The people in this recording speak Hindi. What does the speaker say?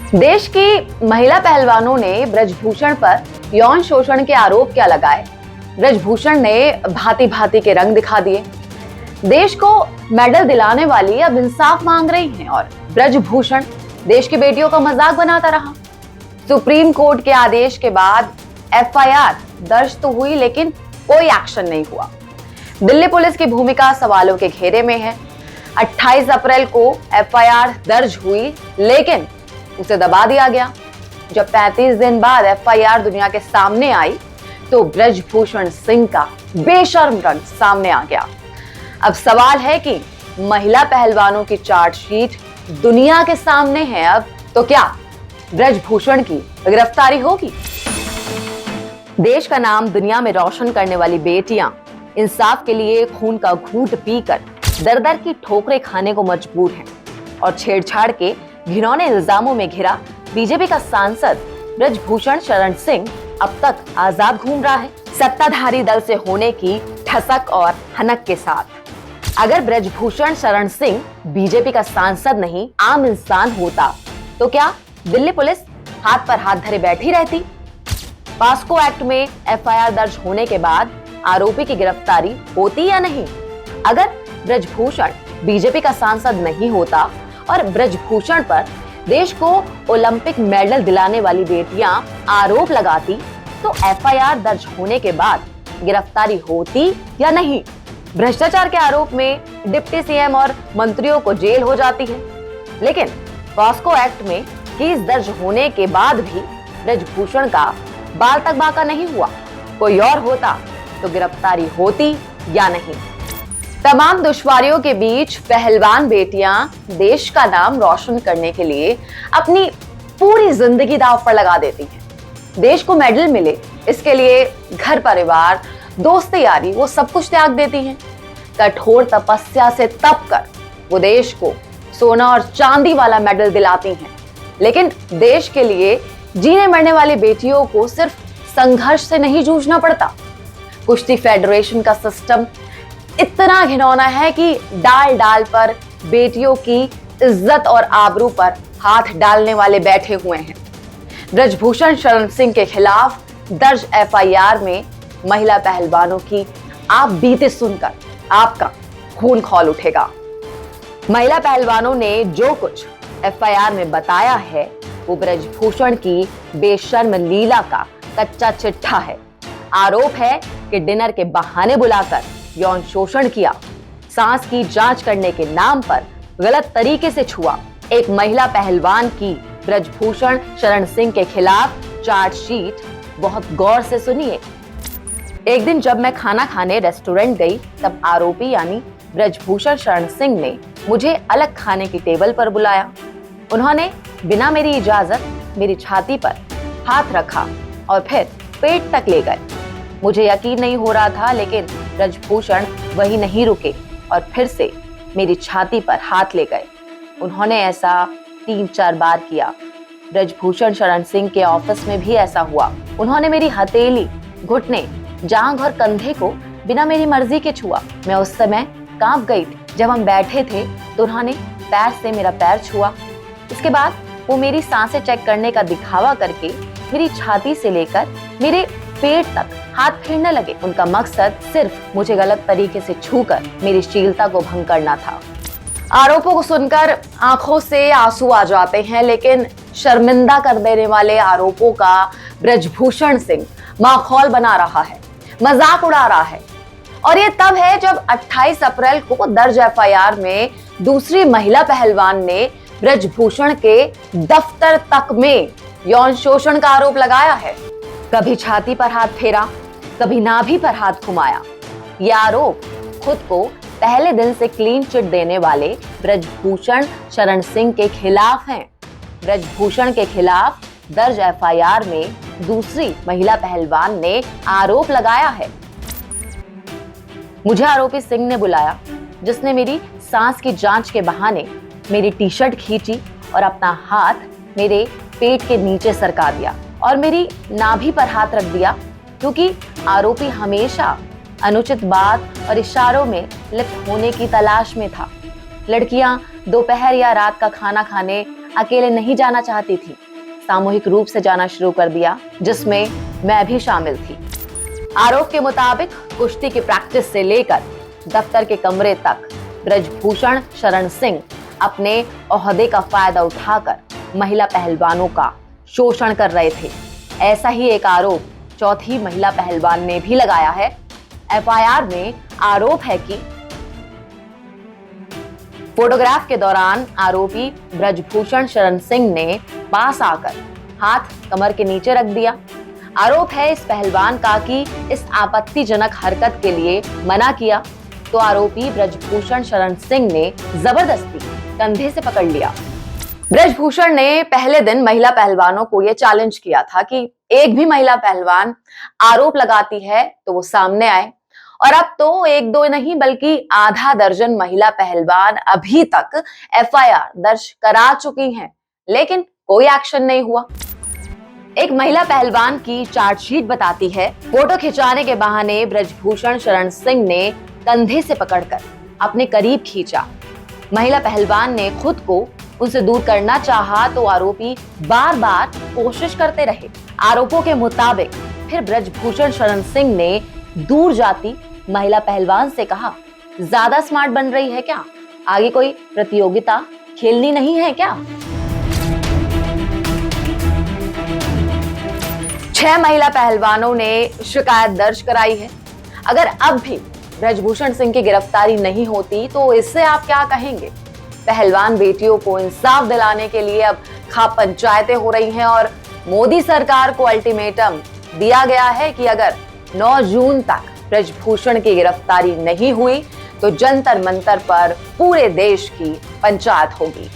देश की महिला पहलवानों ने ब्रजभूषण पर यौन शोषण के आरोप क्या लगाए। ब्रजभूषण ने भांति भांति के रंग दिखा दिए। देश को मेडल दिलाने वाली अब इंसाफ मांग रही हैं और ब्रजभूषण देश की बेटियों का मजाक बनाता रहा। सुप्रीम कोर्ट के आदेश के बाद एफआईआर दर्ज तो हुई, लेकिन कोई एक्शन नहीं हुआ। दिल्ली पुलिस की भूमिका सवालों के घेरे में है। 28 अप्रैल को एफआईआर दर्ज हुई, लेकिन उसे दबा दिया गया। जब 35 दिन बाद एफआईआर दुनिया के सामने आई तो ब्रजभूषण सिंह का बेशर्म रंग सामने आ गया। अब सवाल है कि महिला पहलवानों की चार्जशीट दुनिया के सामने है, अब तो क्या ब्रजभूषण की गिरफ्तारी होगी? देश का नाम दुनिया में रोशन करने वाली बेटियां इंसाफ के लिए खून का घूंट पीकर दर दर की ठोकरें खाने को मजबूर हैं और छेड़छाड़ के घिनौने इल्जामों में घिरा बीजेपी का सांसद ब्रजभूषण शरण सिंह अब तक आजाद घूम रहा है, सत्ताधारी दल से होने की ठसक और हनक के साथ। अगर ब्रजभूषण शरण सिंह बीजेपी का सांसद नहीं आम इंसान होता तो क्या दिल्ली पुलिस हाथ पर हाथ धरे बैठी रहती? पास्को एक्ट में एफआईआर दर्ज होने के बाद आरोपी की गिरफ्तारी होती या नहीं? अगर ब्रजभूषण बीजेपी का सांसद नहीं होता और ब्रजभूषण पर देश को ओलंपिक मेडल दिलाने वाली बेटियां आरोप लगाती तो एफआईआर दर्ज होने के बाद गिरफ्तारी होती या नहीं? भ्रष्टाचार के आरोप में डिप्टी सीएम और मंत्रियों को जेल हो जाती है, लेकिन पॉस्को एक्ट में केस दर्ज होने के बाद भी ब्रजभूषण का बाल तक बाका नहीं हुआ। कोई और होता तो गिरफ्तारी होती या नहीं? तमाम दुश्वारियों के बीच पहलवान बेटियां देश का नाम रोशन करने के लिए अपनी पूरी जिंदगी दांव पर लगा देती हैं। देश को मेडल मिले इसके लिए घर परिवार दोस्त यारी वो सब कुछ त्याग देती हैं। कठोर तपस्या से तप कर वो देश को सोना और चांदी वाला मेडल दिलाती हैं, लेकिन देश के लिए जीने मरने वाली बेटियों को सिर्फ संघर्ष से नहीं जूझना पड़ता। कुश्ती फेडरेशन का सिस्टम इतना घिनौना है कि डाल डाल पर बेटियों की इज्जत और आबरू पर हाथ डालने वाले बैठे हुए हैं। ब्रजभूषण शरण सिंह के खिलाफ दर्ज एफआईआर में महिला पहलवानों की आप बीते सुनकर आपका खून खौल उठेगा। महिला पहलवानों ने जो कुछ एफआईआर में बताया है वो ब्रजभूषण की बेशर्म लीला का कच्चा चिट्ठा है। आरोप है कि डिनर के बहाने बुलाकर यौन शोषण किया, सांस की जांच करने के नाम पर गलत तरीके से छुआ। एक महिला पहलवान की ब्रजभूषण शरण सिंह के खिलाफ चार्जशीट बहुत गौर से सुनिए। एक दिन जब मैं खाना खाने रेस्टोरेंट गई तब आरोपी यानी ब्रजभूषण शरण सिंह ने मुझे अलग खाने की टेबल पर बुलाया। उन्होंने बिना मेरी इजाजत मेरी छाती पर हाथ रखा और फिर पेट तक ले गए। मुझे यकीन नहीं हो रहा था, लेकिन ब्रजभूषण वही नहीं रुके और फिर से मेरी छाती पर हाथ ले गए। उन्होंने ऐसा 3-4 बार किया। ब्रजभूषण शरण सिंह के ऑफिस में भी ऐसा हुआ। उन्होंने मेरी हथेली, घुटने, जांघ और कंधे को बिना मेरी मर्जी के छुआ। मैं उस समय कांप गई थी। जब हम बैठे थे तो उन्होंने पैर से मेरा पैर छुआ। इसके बाद वो मेरी सांसें चेक करने का दिखावा करके मेरी छाती से लेकर मेरे पेट तक हाथ फेरने लगे। उनका मकसद सिर्फ मुझे गलत तरीके से छूकर मेरी शीलता को भंग करना था। आरोपों को सुनकर आंखों से आंसू आ जाते हैं, लेकिन शर्मिंदा कर देने वाले आरोपों का ब्रजभूषण सिंह माहौल बना रहा है, मजाक उड़ा रहा है। और ये तब है जब 28 अप्रैल को दर्ज एफआईआर में दूसरी महिला पहलवान ने ब्रजभूषण के दफ्तर तक में यौन शोषण का आरोप लगाया है। कभी छाती पर हाथ फेरा, कभी नाभि पर हाथ घुमाया। ये आरोप खुद को पहले दिन से क्लीन चिट देने वाले ब्रजभूषण शरण सिंह के खिलाफ हैं। ब्रजभूषण के खिलाफ दर्ज एफआईआर में दूसरी महिला पहलवान ने आरोप लगाया है। मुझे आरोपी सिंह ने बुलाया, जिसने मेरी सांस की जांच के बहाने मेरी टी शर्ट खींची और अपना हाथ मेरे पेट के नीचे सरका दिया और मेरी नाभि पर हाथ रख दिया, क्योंकि आरोपी हमेशा अनुचित बात और इशारों में लिप्त होने की तलाश में था। लड़कियां दोपहर या रात का खाना खाने अकेले नहीं जाना चाहती थी, सामूहिक रूप से जाना शुरू कर दिया, जिसमें मैं भी शामिल थी। आरोप के मुताबिक कुश्ती की प्रैक्टिस से लेकर दफ्तर के कमरे तक ब्रजभूषण शरण सिंह अपने ओहदे का फायदा उठाकर महिला पहलवानों का शोषण कर रहे थे। ऐसा ही एक आरोप चौथी महिला पहलवान ने भी लगाया है। एफआईआर में आरोप है कि फोटोग्राफ के दौरान आरोपी ब्रजभूषण शरण सिंह ने पास आकर हाथ कमर के नीचे रख दिया। आरोप है इस पहलवान का कि इस आपत्तिजनक हरकत के लिए मना किया तो आरोपी ब्रजभूषण शरण सिंह ने जबरदस्ती कंधे से पकड़ लिया। ब्रजभूषण ने पहले दिन महिला पहलवानों को यह चैलेंज किया था कि एक भी महिला पहलवान आरोप लगाती है तो वो सामने आए, और अब तो एक दो नहीं बल्कि आधा दर्जन महिला पहलवान अभी तक एफआईआर दर्ज करा चुकी हैं, लेकिन कोई एक्शन नहीं हुआ। एक महिला पहलवान की चार्जशीट बताती है, फोटो खिंचाने के बहाने ब्रजभूषण शरण सिंह ने कंधे से पकड़कर अपने करीब खींचा। महिला पहलवान ने खुद को उनसे दूर करना चाहा तो आरोपी बार बार कोशिश करते रहे। आरोपों के मुताबिक फिर ब्रजभूषण शरण सिंह ने दूर जाती महिला पहलवान से कहा, ज्यादा स्मार्ट बन रही है क्या? आगे कोई प्रतियोगिता खेलनी नहीं है क्या? 6 महिला पहलवानों ने शिकायत दर्ज कराई है। अगर अब भी ब्रजभूषण सिंह की गिरफ्तारी नहीं होती तो इससे आप क्या कहेंगे? पहलवान बेटियों को इंसाफ दिलाने के लिए अब खाप पंचायतें हो रही हैं और मोदी सरकार को अल्टीमेटम दिया गया है कि अगर 9 जून तक ब्रजभूषण की गिरफ्तारी नहीं हुई तो जंतर मंतर पर पूरे देश की पंचायत होगी।